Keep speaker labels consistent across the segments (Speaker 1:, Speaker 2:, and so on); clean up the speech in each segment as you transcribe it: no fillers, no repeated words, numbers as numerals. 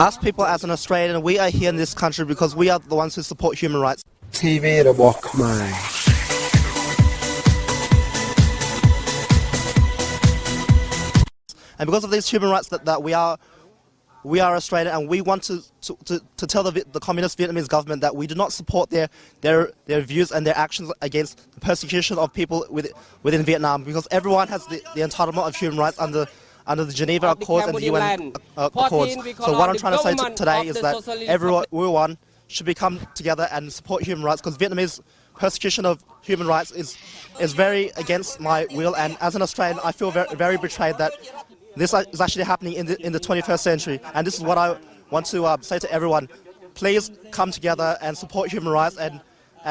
Speaker 1: Us people as an Australian, we are here in this country because we are the ones who support human rights.
Speaker 2: TV របស់ខ្មែរ
Speaker 1: And because of these human rights that we are Australian, and we want to tell the communist Vietnamese government that we do not support their views and their actions against the persecution of people within Vietnam, because everyone has the entitlement of human rights under the Geneva Accords and the UN Accords. So what I'm trying to say today is that everyone should come together and support human rights, because Vietnamese persecution of human rights is very against my will, and as an Australian I feel very, very betrayed that this is actually happening in the 21st century. And this is what I want to say to everyone: please come together and support human rights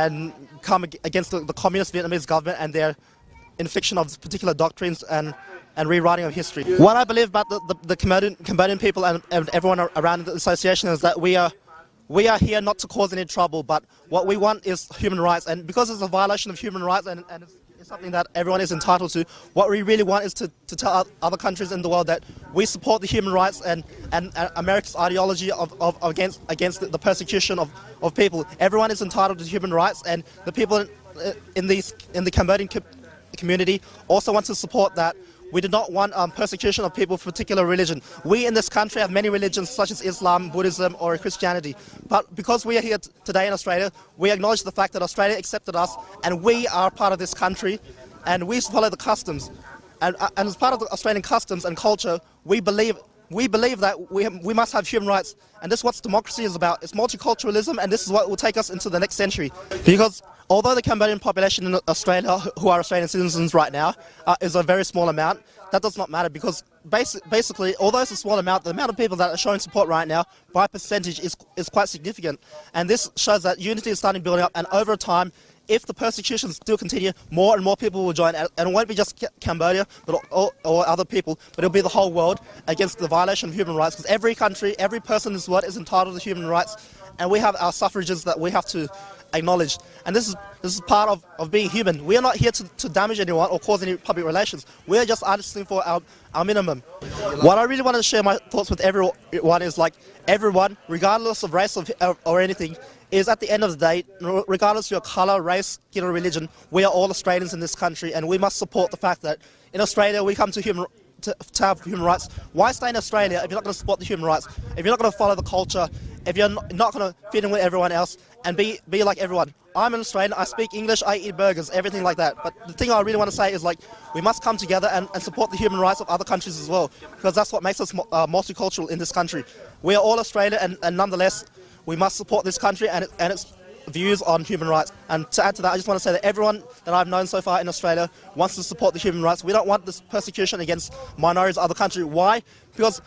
Speaker 1: and come against the communist Vietnamese government and their infliction of particular doctrines and rewriting of history. What I believe about the Cambodian people and everyone around the association is that we are here not to cause any trouble, but what we want is human rights. And because it's a violation of human rights and it's something that everyone is entitled to, what we really want is to tell other countries in the world that we support the human rights and America's ideology against the persecution of people. Everyone is entitled to human rights, and the people in the Cambodian community also want to support that. We do not want persecution of people for particular religion. We in this country have many religions such as Islam, Buddhism or Christianity. But because we are here today in Australia, we acknowledge the fact that Australia accepted us and we are part of this country and we follow the customs. And as part of the Australian customs and culture, we believe that we must have human rights. And this is what democracy is about. It's multiculturalism, and this is what will take us into the next century. Because although the Cambodian population in Australia, who are Australian citizens right now, is a very small amount, that does not matter, because basically, although it's a small amount, the amount of people that are showing support right now, by percentage, is quite significant. And this shows that unity is starting building up, and over time, if the persecutions still continue, more and more people will join, and it won't be just Cambodia or other people, but it'll be the whole world against the violation of human rights, because every country, every person in this world is entitled to human rights, and we have our suffrages that we have to acknowledge. And this is part of being human. We are not here to damage anyone or cause any public relations. We are just asking for our minimum. What I really want to share my thoughts with everyone is, like, everyone, regardless of race or anything, is at the end of the day, regardless of your colour, race, skin or religion, we are all Australians in this country, and we must support the fact that in Australia we come to have human rights. Why stay in Australia if you're not going to support the human rights? If you're not going to follow the culture, if you're not going to fit in with everyone else and be like everyone. I'm an Australian, I speak English, I eat burgers, everything like that. But the thing I really want to say is, like, we must come together and support the human rights of other countries as well, because that's what makes us multicultural in this country. We are all Australian, and nonetheless, we must support this country and its views on human rights. And to add to that, I just want to say that everyone that I've known so far in Australia wants to support the human rights. We don't want this persecution against minorities of other countries. Why? Because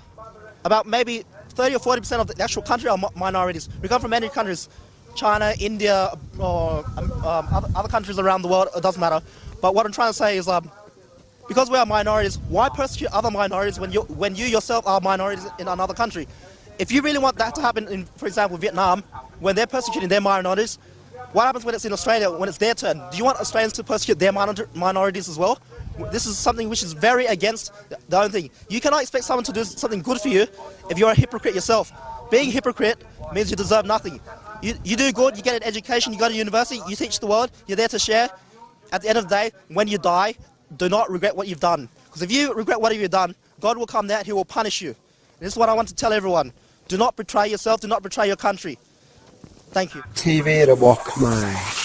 Speaker 1: about maybe 30 or 40% of the actual country are minorities. We come from many countries, China, India, or other countries around the world, it doesn't matter. But what I'm trying to say is, because we are minorities, why persecute other minorities when you yourself are minorities in another country? If you really want that to happen in, for example, Vietnam, when they're persecuting their minorities, what happens when it's in Australia, when it's their turn? Do you want Australians to persecute their minorities as well? This is something which is very against the own thing. You cannot expect someone to do something good for you if you're a hypocrite yourself. Being a hypocrite means you deserve nothing. You do good, you get an education, you go to university, you teach the world, you're there to share. At the end of the day, when you die, do not regret what you've done. Because if you regret what you've done, God will come there and He will punish you. This is what I want to tell everyone. Do not betray yourself, do not betray your country. Thank you.
Speaker 2: TV របស់ខ្មែរ